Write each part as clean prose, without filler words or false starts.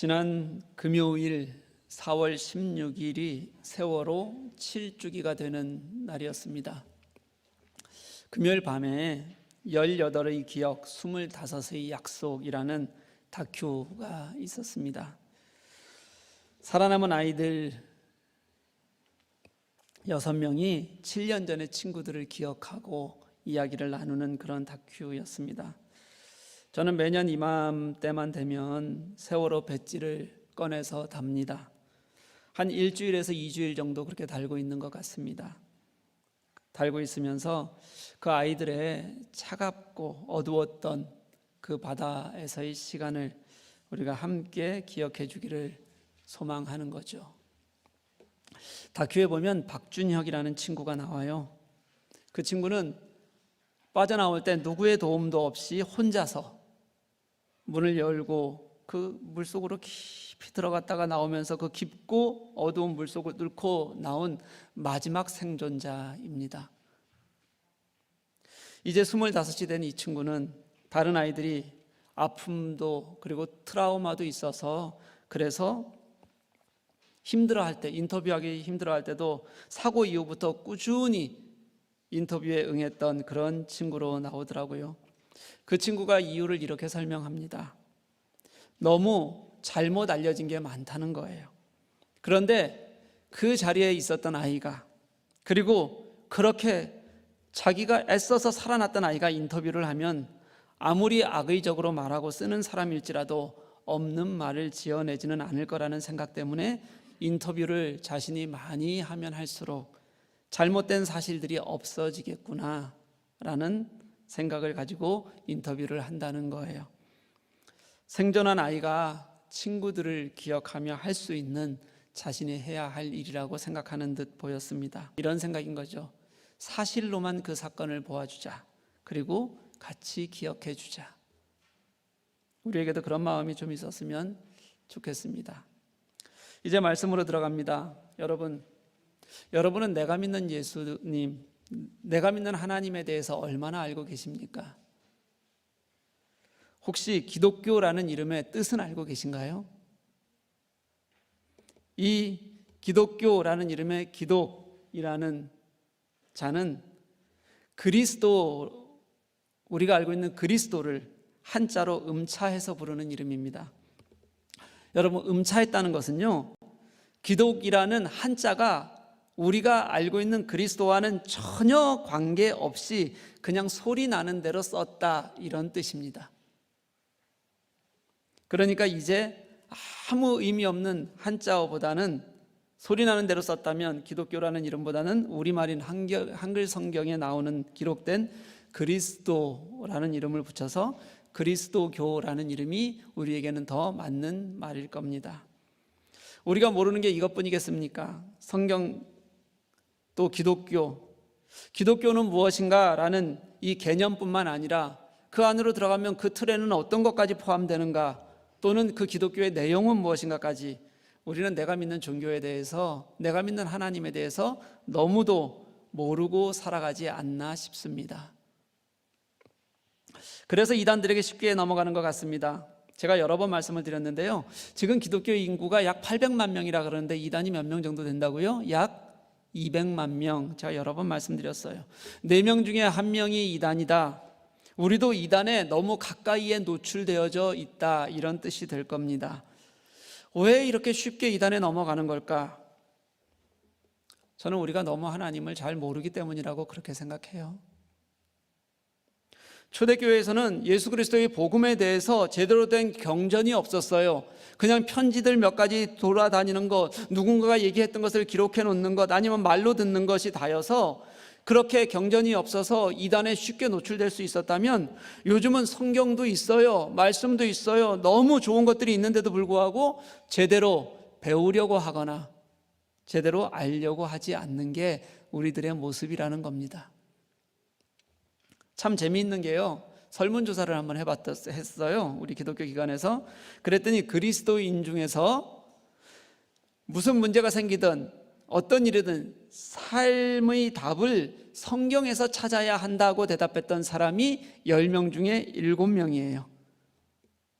지난 금요일 4월 16일이 세월호 7주기가 되는 날이었습니다. 금요일 밤에 18의 기억, 25의 약속이라는 다큐가 있었습니다. 살아남은 아이들 6명이 7년 전의 친구들을 기억하고 이야기를 나누는 그런 다큐였습니다. 저는 매년 이맘때만 되면 세월호 배지를 꺼내서 답니다. 한 일주일에서 2주일 정도 그렇게 달고 있는 것 같습니다. 달고 있으면서 그 아이들의 차갑고 어두웠던 그 바다에서의 시간을 우리가 함께 기억해 주기를 소망하는 거죠. 다큐에 보면 박준혁이라는 친구가 나와요. 그 친구는 빠져나올 때 누구의 도움도 없이 혼자서 문을 열고 그 물속으로 깊이 들어갔다가 나오면서 그 깊고 어두운 물속을 뚫고 나온 마지막 생존자입니다. 이제 25이 된 이 친구는 다른 아이들이 아픔도 그리고 트라우마도 있어서 그래서 힘들어할 때, 인터뷰하기 힘들어할 때도 사고 이후부터 꾸준히 인터뷰에 응했던 그런 친구로 나오더라고요. 그 친구가 이유를 이렇게 설명합니다. 너무 잘못 알려진 게 많다는 거예요. 그런데 그 자리에 있었던 아이가, 그리고 그렇게 자기가 애써서 살아났던 아이가 인터뷰를 하면 아무리 악의적으로 말하고 쓰는 사람일지라도 없는 말을 지어내지는 않을 거라는 생각 때문에 인터뷰를 자신이 많이 하면 할수록 잘못된 사실들이 없어지겠구나 라는 생각을 가지고 인터뷰를 한다는 거예요. 생존한 아이가 친구들을 기억하며 할 수 있는 자신이 해야 할 일이라고 생각하는 듯 보였습니다. 이런 생각인 거죠. 사실로만 그 사건을 보아주자. 그리고 같이 기억해 주자. 우리에게도 그런 마음이 좀 있었으면 좋겠습니다. 이제 말씀으로 들어갑니다. 여러분은 내가 믿는 예수님, 내가 믿는 하나님에 대해서 얼마나 알고 계십니까? 혹시 기독교라는 이름의 뜻은 알고 계신가요? 이 기독교라는 이름의 기독이라는 자는 그리스도, 우리가 알고 있는 그리스도를 한자로 음차해서 부르는 이름입니다. 여러분, 음차했다는 것은요, 기독이라는 한자가 우리가 알고 있는 그리스도와는 전혀 관계없이 그냥 소리 나는 대로 썼다, 이런 뜻입니다. 그러니까 이제 아무 의미 없는 한자어보다는 소리 나는 대로 썼다면 기독교라는 이름보다는 우리말인 한글 성경에 나오는 기록된 그리스도라는 이름을 붙여서 그리스도교라는 이름이 우리에게는 더 맞는 말일 겁니다. 우리가 모르는 게 이것뿐이겠습니까? 성경 또 기독교는 무엇인가 라는 이 개념뿐만 아니라 그 안으로 들어가면 그 틀에는 어떤 것까지 포함되는가, 또는 그 기독교의 내용은 무엇인가까지 우리는 내가 믿는 종교에 대해서, 내가 믿는 하나님에 대해서 너무도 모르고 살아가지 않나 싶습니다. 그래서 이단들에게 쉽게 넘어가는 것 같습니다. 제가 여러 번 말씀을 드렸는데요, 지금 기독교 인구가 약 800만 명이라 그러는데 이단이 몇 명 정도 된다고요? 약 200만 명. 제가 여러 번 말씀드렸어요. 4명 중에 1명이 이단이다. 우리도 이단에 너무 가까이에 노출되어져 있다, 이런 뜻이 될 겁니다. 왜 이렇게 쉽게 이단에 넘어가는 걸까? 저는 우리가 너무 하나님을 잘 모르기 때문이라고 그렇게 생각해요. 초대교회에서는 예수 그리스도의 복음에 대해서 제대로 된 경전이 없었어요. 그냥 편지들 몇 가지 돌아다니는 것, 누군가가 얘기했던 것을 기록해 놓는 것, 아니면 말로 듣는 것이 다여서 그렇게 경전이 없어서 이단에 쉽게 노출될 수 있었다면, 요즘은 성경도 있어요, 말씀도 있어요, 너무 좋은 것들이 있는데도 불구하고 제대로 배우려고 하거나 제대로 알려고 하지 않는 게 우리들의 모습이라는 겁니다. 참 재미있는 게요, 설문조사를 한번 했어요. 우리 기독교 기관에서. 그랬더니 그리스도인 중에서 무슨 문제가 생기든 어떤 일이든 삶의 답을 성경에서 찾아야 한다고 대답했던 사람이 10명 중에 7명이에요.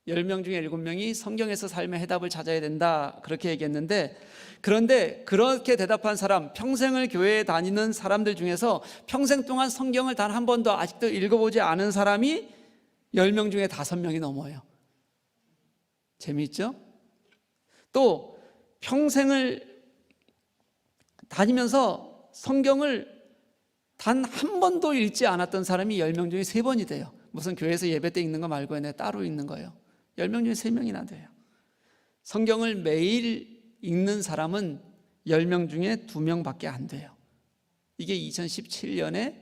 10명 중에 7명이 성경에서 삶의 해답을 찾아야 된다, 그렇게 얘기했는데, 그런데 그렇게 대답한 사람, 평생을 교회에 다니는 사람들 중에서 평생 동안 성경을 단 한 번도 아직도 읽어보지 않은 사람이 10명 중에 5명이 넘어요. 재미있죠? 또 평생을 다니면서 성경을 단 한 번도 읽지 않았던 사람이 10명 중에 3번이 돼요. 무슨 교회에서 예배 때 읽는 거 말고 내가 따로 읽는 거예요. 10명 중에 3명이나 돼요. 성경을 매일 읽는 사람은 10명 중에 2명밖에 안 돼요. 이게 2017년에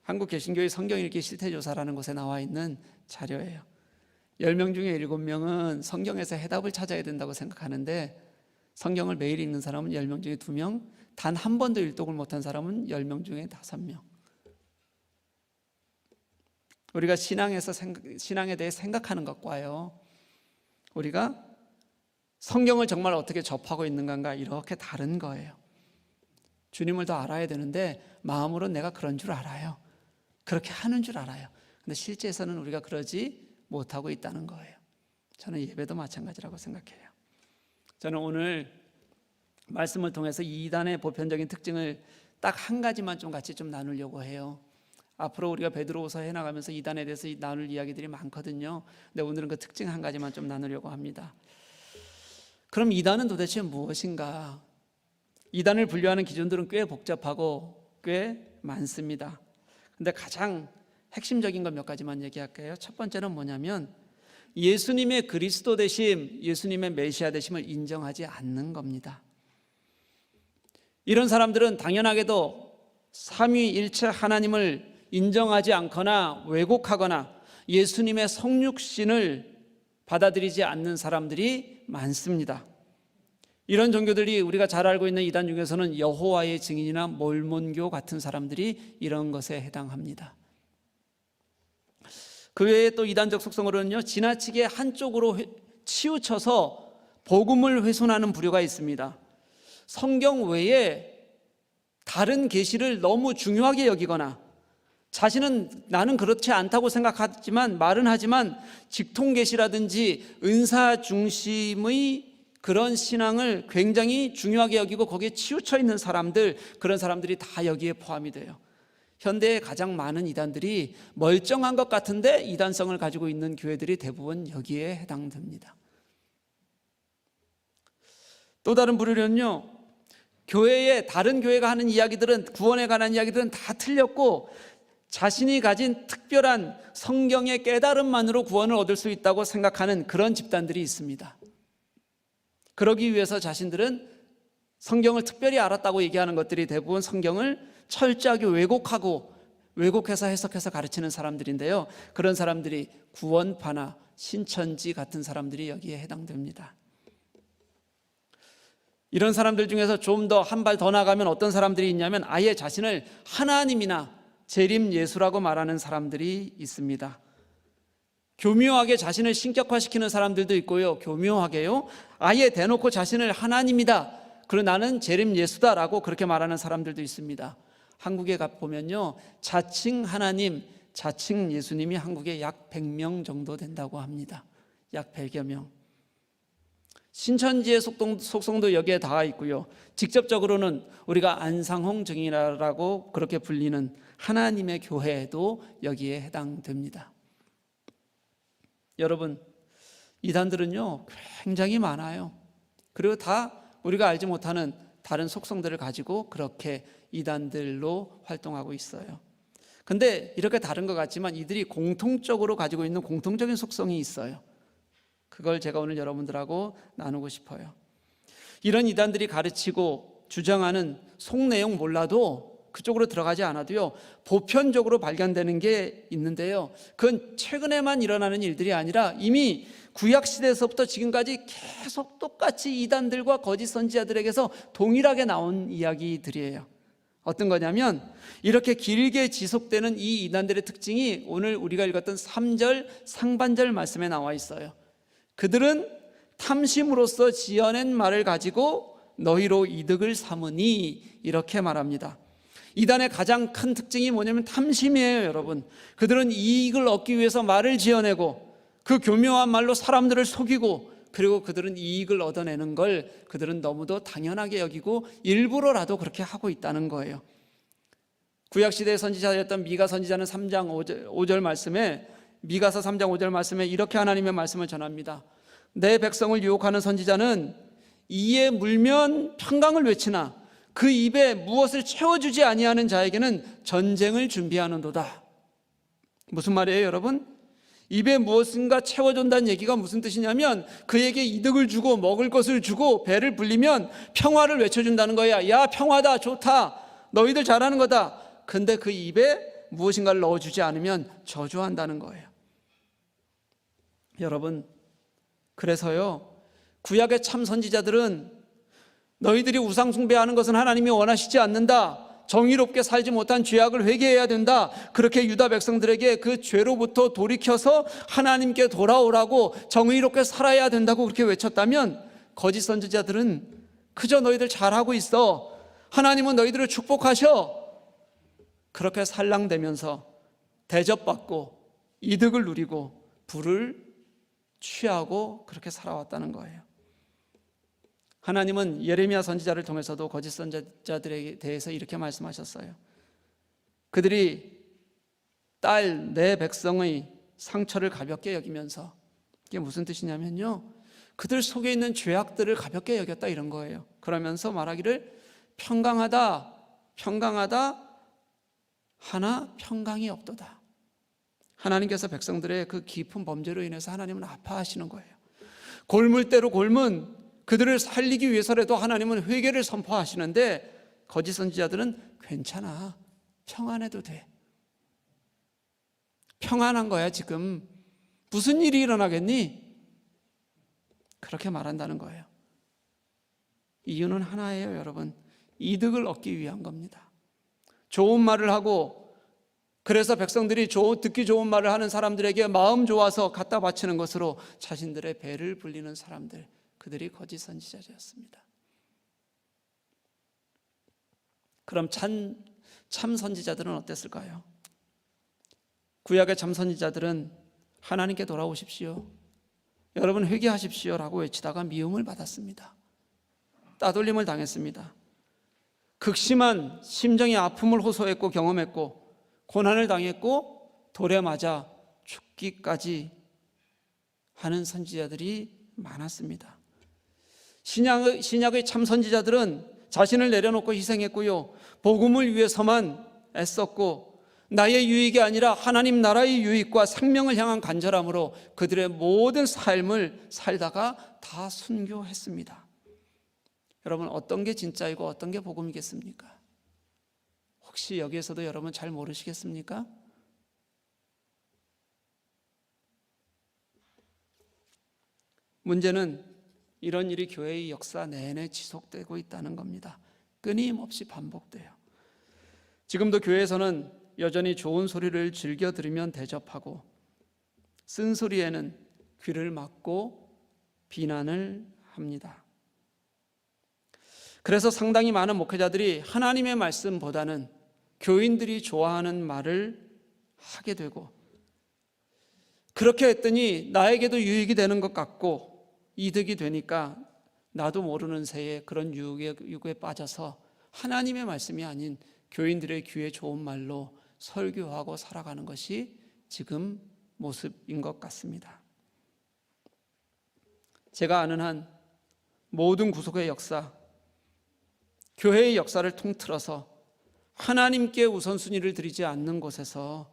한국개신교회 성경 읽기 실태조사라는 곳에 나와 있는 자료예요. 10명 중에 7명은 성경에서 해답을 찾아야 된다고 생각하는데, 성경을 매일 읽는 사람은 10명 중에 2명, 단 한 번도 일독을 못한 사람은 10명 중에 5명. 우리가 신앙에 대해 생각하는 것과요, 우리가 성경을 정말 어떻게 접하고 있는가, 이렇게 다른 거예요. 주님을 더 알아야 되는데 마음으로 내가 그런 줄 알아요. 그렇게 하는 줄 알아요. 근데 실제에서는 우리가 그러지 못하고 있다는 거예요. 저는 예배도 마찬가지라고 생각해요. 저는 오늘 말씀을 통해서 이단의 보편적인 특징을 딱 한 가지만 좀 같이 좀 나누려고 해요. 앞으로 우리가 베드로후서 해나가면서 이단에 대해서 나눌 이야기들이 많거든요. 근데 오늘은 그 특징 한 가지만 좀 나누려고 합니다. 그럼 이단은 도대체 무엇인가? 이단을 분류하는 기준들은 꽤 복잡하고 꽤 많습니다. 근데 가장 핵심적인 것 몇 가지만 얘기할게요. 첫 번째는 뭐냐면 예수님의 그리스도 되심, 예수님의 메시아 되심을 인정하지 않는 겁니다. 이런 사람들은 당연하게도 삼위일체 하나님을 인정하지 않거나 왜곡하거나 예수님의 성육신을 받아들이지 않는 사람들이 많습니다. 이런 종교들이 우리가 잘 알고 있는 이단 중에서는 여호와의 증인이나 몰몬교 같은 사람들이 이런 것에 해당합니다. 그 외에 또 이단적 속성으로는요, 지나치게 한쪽으로 치우쳐서 복음을 훼손하는 부류가 있습니다. 성경 외에 다른 계시를 너무 중요하게 여기거나, 자신은 나는 그렇지 않다고 생각하지만 말은 하지만 직통계시라든지 은사 중심의 그런 신앙을 굉장히 중요하게 여기고 거기에 치우쳐 있는 사람들, 그런 사람들이 다 여기에 포함이 돼요. 현대에 가장 많은 이단들이 멀쩡한 것 같은데 이단성을 가지고 있는 교회들이 대부분 여기에 해당됩니다. 또 다른 부류는요, 교회에 다른 교회가 하는 이야기들은, 구원에 관한 이야기들은 다 틀렸고 자신이 가진 특별한 성경의 깨달음만으로 구원을 얻을 수 있다고 생각하는 그런 집단들이 있습니다. 그러기 위해서 자신들은 성경을 특별히 알았다고 얘기하는 것들이 대부분 성경을 철저하게 왜곡해서 해석해서 가르치는 사람들인데요, 그런 사람들이 구원파나 신천지 같은 사람들이 여기에 해당됩니다. 이런 사람들 중에서 좀 더 한 발 더 나가면 어떤 사람들이 있냐면 아예 자신을 하나님이나 재림 예수라고 말하는 사람들이 있습니다. 교묘하게 자신을 신격화시키는 사람들도 있고요, 교묘하게요, 아예 대놓고 자신을 하나님이다, 그리고 나는 재림 예수다라고 그렇게 말하는 사람들도 있습니다. 한국에 가보면요, 자칭 하나님, 자칭 예수님이 한국에 약 100명 정도 된다고 합니다. 약 100여 명. 신천지의 속성도 여기에 다 있고요, 직접적으로는 우리가 안상홍 증인이라고 그렇게 불리는 하나님의 교회도 여기에 해당됩니다. 여러분, 이단들은요 굉장히 많아요. 그리고 다 우리가 알지 못하는 다른 속성들을 가지고 그렇게 이단들로 활동하고 있어요. 근데 이렇게 다른 것 같지만 이들이 공통적으로 가지고 있는 공통적인 속성이 있어요. 그걸 제가 오늘 여러분들하고 나누고 싶어요. 이런 이단들이 가르치고 주장하는 속내용 몰라도, 그쪽으로 들어가지 않아도요, 보편적으로 발견되는 게 있는데요, 그건 최근에만 일어나는 일들이 아니라 이미 구약시대에서부터 지금까지 계속 똑같이 이단들과 거짓 선지자들에게서 동일하게 나온 이야기들이에요. 어떤 거냐면 이렇게 길게 지속되는 이 이단들의 특징이 오늘 우리가 읽었던 3절 상반절 말씀에 나와 있어요. 그들은 탐심으로써 지어낸 말을 가지고 너희로 이득을 삼으니, 이렇게 말합니다. 이단의 가장 큰 특징이 뭐냐면 탐심이에요, 여러분. 그들은 이익을 얻기 위해서 말을 지어내고 그 교묘한 말로 사람들을 속이고, 그리고 그들은 이익을 얻어내는 걸 그들은 너무도 당연하게 여기고 일부러라도 그렇게 하고 있다는 거예요. 구약시대의 선지자였던 미가 선지자는 3장 5절 말씀에, 미가서 3장 5절 말씀에 이렇게 하나님의 말씀을 전합니다. 내 백성을 유혹하는 선지자는 이에 물면 평강을 외치나 그 입에 무엇을 채워주지 아니하는 자에게는 전쟁을 준비하는도다. 무슨 말이에요, 여러분? 입에 무엇인가 채워준다는 얘기가 무슨 뜻이냐면 그에게 이득을 주고 먹을 것을 주고 배를 불리면 평화를 외쳐준다는 거야. 야, 평화다, 좋다, 너희들 잘하는 거다. 근데 그 입에 무엇인가를 넣어주지 않으면 저주한다는 거예요. 여러분, 그래서요, 구약의 참 선지자들은 너희들이 우상 숭배하는 것은 하나님이 원하시지 않는다, 정의롭게 살지 못한 죄악을 회개해야 된다, 그렇게 유다 백성들에게 그 죄로부터 돌이켜서 하나님께 돌아오라고 정의롭게 살아야 된다고 그렇게 외쳤다면, 거짓 선지자들은 그저 너희들 잘하고 있어, 하나님은 너희들을 축복하셔, 그렇게 살랑대면서 대접받고 이득을 누리고 부를 취하고 그렇게 살아왔다는 거예요. 하나님은 예레미야 선지자를 통해서도 거짓 선지자들에 대해서 이렇게 말씀하셨어요. 그들이 딸 내 백성의 상처를 가볍게 여기면서, 이게 무슨 뜻이냐면요, 그들 속에 있는 죄악들을 가볍게 여겼다, 이런 거예요. 그러면서 말하기를 평강하다, 평강하다 하나 평강이 없도다. 하나님께서 백성들의 그 깊은 범죄로 인해서 하나님은 아파하시는 거예요. 골물 대로 골문 그들을 살리기 위해서라도 하나님은 회개를 선포하시는데, 거짓 선지자들은 괜찮아, 평안해도 돼, 평안한 거야, 지금 무슨 일이 일어나겠니? 그렇게 말한다는 거예요. 이유는 하나예요, 여러분. 이득을 얻기 위한 겁니다. 좋은 말을 하고, 그래서 백성들이 듣기 좋은 말을 하는 사람들에게 마음 좋아서 갖다 바치는 것으로 자신들의 배를 불리는 사람들, 그들이 거짓 선지자였습니다. 그럼 참 선지자들은 어땠을까요? 구약의 참 선지자들은 하나님께 돌아오십시오, 여러분 회개하십시오 라고 외치다가 미움을 받았습니다. 따돌림을 당했습니다. 극심한 심정의 아픔을 호소했고 경험했고 고난을 당했고 돌에 맞아 죽기까지 하는 선지자들이 많았습니다. 신약의 참 선지자들은 자신을 내려놓고 희생했고요, 복음을 위해서만 애썼고 나의 유익이 아니라 하나님 나라의 유익과 생명을 향한 간절함으로 그들의 모든 삶을 살다가 다 순교했습니다. 여러분, 어떤 게 진짜이고 어떤 게 복음이겠습니까? 혹시 여기에서도 여러분 잘 모르시겠습니까? 문제는 이런 일이 교회의 역사 내내 지속되고 있다는 겁니다. 끊임없이 반복돼요. 지금도 교회에서는 여전히 좋은 소리를 즐겨 들으면 대접하고 쓴소리에는 귀를 막고 비난을 합니다. 그래서 상당히 많은 목회자들이 하나님의 말씀보다는 교인들이 좋아하는 말을 하게 되고, 그렇게 했더니 나에게도 유익이 되는 것 같고 이득이 되니까 나도 모르는 새에 그런 유혹에 빠져서 하나님의 말씀이 아닌 교인들의 귀에 좋은 말로 설교하고 살아가는 것이 지금 모습인 것 같습니다. 제가 아는 한 모든 구속의 역사, 교회의 역사를 통틀어서 하나님께 우선순위를 드리지 않는 곳에서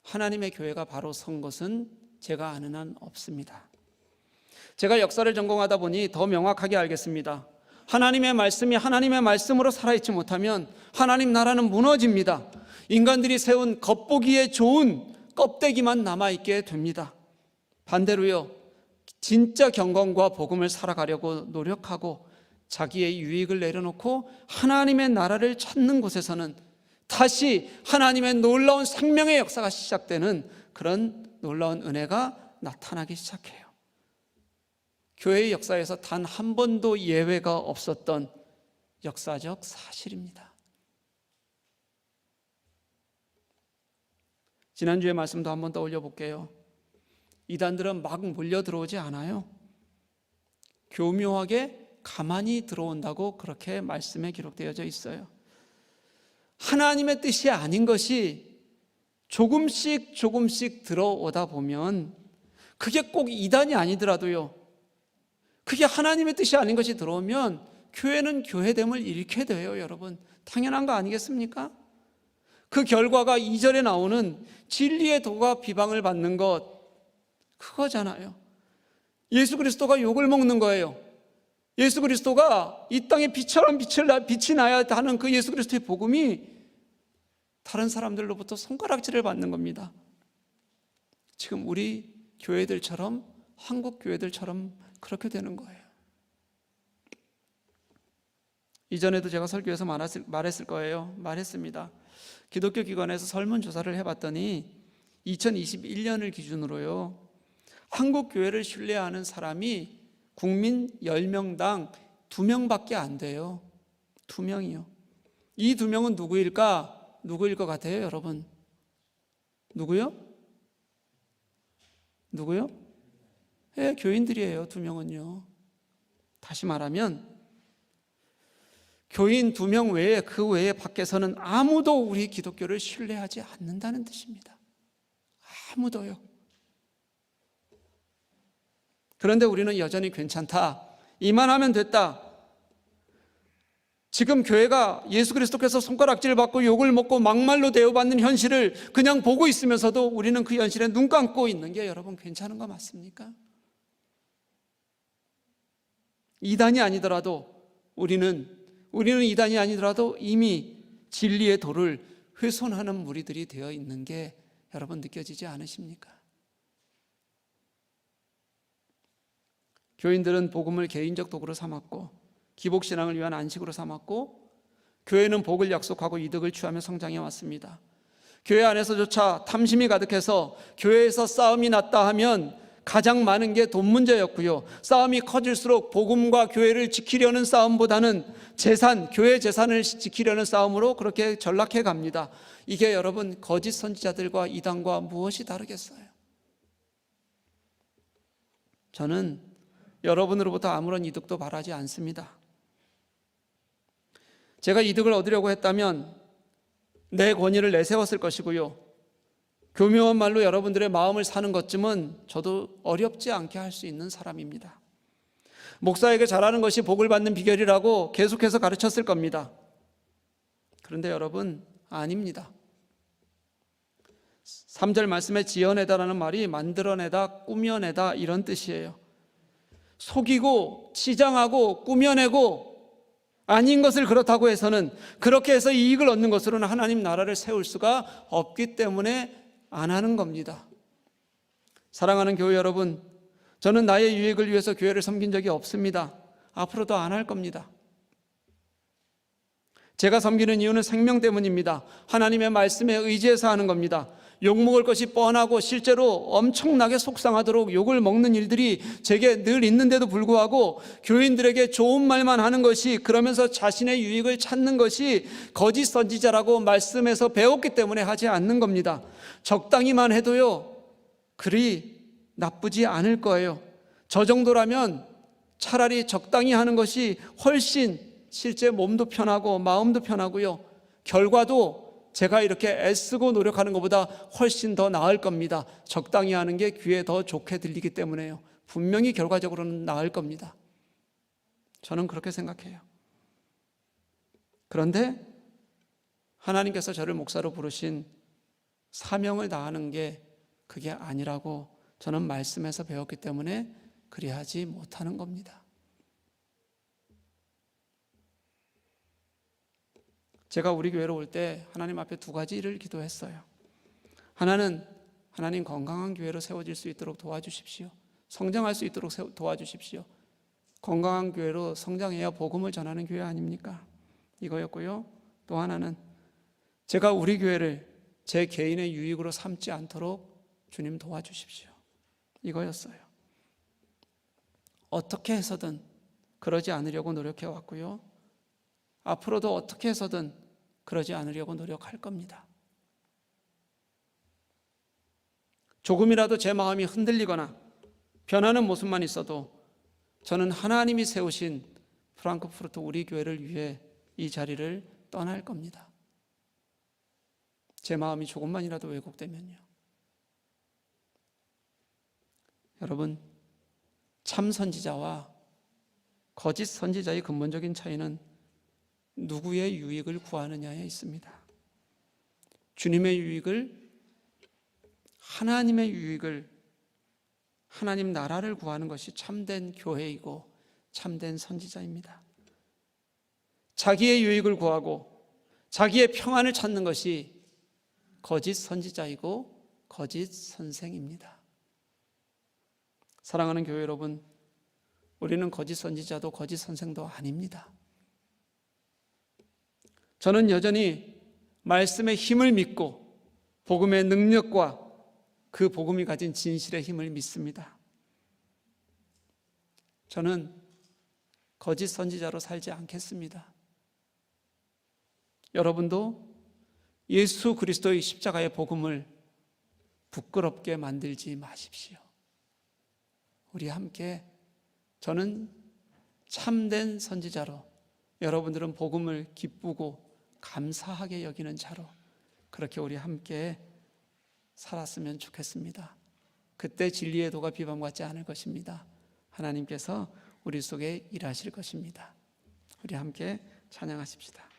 하나님의 교회가 바로 선 것은 제가 아는 한 없습니다. 제가 역사를 전공하다 보니 더 명확하게 알겠습니다. 하나님의 말씀이 하나님의 말씀으로 살아있지 못하면 하나님 나라는 무너집니다. 인간들이 세운 겉보기에 좋은 껍데기만 남아있게 됩니다. 반대로요, 진짜 경건과 복음을 살아가려고 노력하고 자기의 유익을 내려놓고 하나님의 나라를 찾는 곳에서는 다시 하나님의 놀라운 생명의 역사가 시작되는 그런 놀라운 은혜가 나타나기 시작해요. 교회의 역사에서 단 한 번도 예외가 없었던 역사적 사실입니다. 지난주의 말씀도 한번 떠올려 볼게요. 이단들은 막 몰려 들어오지 않아요. 교묘하게 가만히 들어온다고 그렇게 말씀에 기록되어져 있어요. 하나님의 뜻이 아닌 것이 조금씩 들어오다 보면 그게 꼭 이단이 아니더라도요, 그게 하나님의 뜻이 아닌 것이 들어오면 교회는 교회됨을 잃게 돼요. 여러분, 당연한 거 아니겠습니까? 그 결과가 2절에 나오는 진리의 도가 비방을 받는 것, 그거잖아요. 예수 그리스도가 욕을 먹는 거예요. 예수 그리스도가 이 땅에 빛처럼 빛이 나야 하는 그 예수 그리스도의 복음이 다른 사람들로부터 손가락질을 받는 겁니다. 지금 우리 교회들처럼, 한국 교회들처럼 그렇게 되는 거예요. 이전에도 제가 설교에서 말했습니다. 기독교 기관에서 설문조사를 해봤더니 2021년을 기준으로요, 한국 교회를 신뢰하는 사람이 국민 10명당 2명밖에 안 돼요. 2명이요. 이 2명은 누구일 것 같아요, 여러분? 누구요? 교인들이에요, 2명은요. 다시 말하면 교인 2명 외에, 그 외에 밖에서는 아무도 우리 기독교를 신뢰하지 않는다는 뜻입니다. 아무도요. 그런데 우리는 여전히 괜찮다, 이만하면 됐다, 지금 교회가 예수 그리스도께서 손가락질 받고 욕을 먹고 막말로 대우받는 현실을 그냥 보고 있으면서도 우리는 그 현실에 눈 감고 있는 게 여러분 괜찮은 거 맞습니까? 이단이 아니더라도 우리는 이단이 아니더라도 이미 진리의 도를 훼손하는 무리들이 되어 있는 게 여러분 느껴지지 않으십니까? 교인들은 복음을 개인적 도구로 삼았고, 기복신앙을 위한 안식으로 삼았고, 교회는 복을 약속하고 이득을 취하며 성장해 왔습니다. 교회 안에서조차 탐심이 가득해서 교회에서 싸움이 났다 하면 가장 많은 게 돈 문제였고요, 싸움이 커질수록 복음과 교회를 지키려는 싸움보다는 교회 재산을 지키려는 싸움으로 그렇게 전락해 갑니다. 이게 여러분 거짓 선지자들과 이단과 무엇이 다르겠어요? 저는 여러분으로부터 아무런 이득도 바라지 않습니다. 제가 이득을 얻으려고 했다면 내 권위를 내세웠을 것이고요, 교묘한 말로 여러분들의 마음을 사는 것쯤은 저도 어렵지 않게 할 수 있는 사람입니다. 목사에게 잘하는 것이 복을 받는 비결이라고 계속해서 가르쳤을 겁니다. 그런데 여러분, 아닙니다. 3절 말씀에 지어내다라는 말이 만들어내다, 꾸며내다 이런 뜻이에요. 속이고 치장하고 꾸며내고 아닌 것을 그렇다고 해서는, 그렇게 해서 이익을 얻는 것으로는 하나님 나라를 세울 수가 없기 때문에 안 하는 겁니다. 사랑하는 교회 여러분, 저는 나의 유익을 위해서 교회를 섬긴 적이 없습니다. 앞으로도 안 할 겁니다. 제가 섬기는 이유는 생명 때문입니다. 하나님의 말씀에 의지해서 하는 겁니다. 욕먹을 것이 뻔하고 실제로 엄청나게 속상하도록 욕을 먹는 일들이 제게 늘 있는데도 불구하고 교인들에게 좋은 말만 하는 것이, 그러면서 자신의 유익을 찾는 것이 거짓 선지자라고 말씀에서 배웠기 때문에 하지 않는 겁니다. 적당히만 해도요, 그리 나쁘지 않을 거예요. 저 정도라면 차라리 적당히 하는 것이 훨씬 실제 몸도 편하고 마음도 편하고요, 결과도 제가 이렇게 애쓰고 노력하는 것보다 훨씬 더 나을 겁니다. 적당히 하는 게 귀에 더 좋게 들리기 때문에요. 분명히 결과적으로는 나을 겁니다. 저는 그렇게 생각해요. 그런데 하나님께서 저를 목사로 부르신 사명을 다하는 게 그게 아니라고 저는 말씀에서 배웠기 때문에 그리하지 못하는 겁니다. 제가 우리 교회로 올 때 하나님 앞에 2가지를 기도했어요. 하나는 하나님 건강한 교회로 세워질 수 있도록 도와주십시오. 성장할 수 있도록 도와주십시오. 건강한 교회로 성장해야 복음을 전하는 교회 아닙니까? 이거였고요. 또 하나는 제가 우리 교회를 제 개인의 유익으로 삼지 않도록 주님 도와주십시오. 이거였어요. 어떻게 해서든 그러지 않으려고 노력해 왔고요, 앞으로도 어떻게 해서든 그러지 않으려고 노력할 겁니다. 조금이라도 제 마음이 흔들리거나 변하는 모습만 있어도 저는 하나님이 세우신 프랑크푸르트 우리 교회를 위해 이 자리를 떠날 겁니다. 제 마음이 조금만이라도 왜곡되면요. 여러분, 참 선지자와 거짓 선지자의 근본적인 차이는 누구의 유익을 구하느냐에 있습니다. 주님의 유익을, 하나님의 유익을, 하나님 나라를 구하는 것이 참된 교회이고 참된 선지자입니다. 자기의 유익을 구하고 자기의 평안을 찾는 것이 거짓 선지자이고 거짓 선생입니다. 사랑하는 교회 여러분, 우리는 거짓 선지자도 거짓 선생도 아닙니다. 저는 여전히 말씀의 힘을 믿고 복음의 능력과 그 복음이 가진 진실의 힘을 믿습니다. 저는 거짓 선지자로 살지 않겠습니다. 여러분도 예수 그리스도의 십자가의 복음을 부끄럽게 만들지 마십시오. 우리 함께, 저는 참된 선지자로, 여러분들은 복음을 기쁘고 감사하게 여기는 자로, 그렇게 우리 함께 살았으면 좋겠습니다. 그때 진리의 도가 비방받지 않을 것입니다. 하나님께서 우리 속에 일하실 것입니다. 우리 함께 찬양하십시다.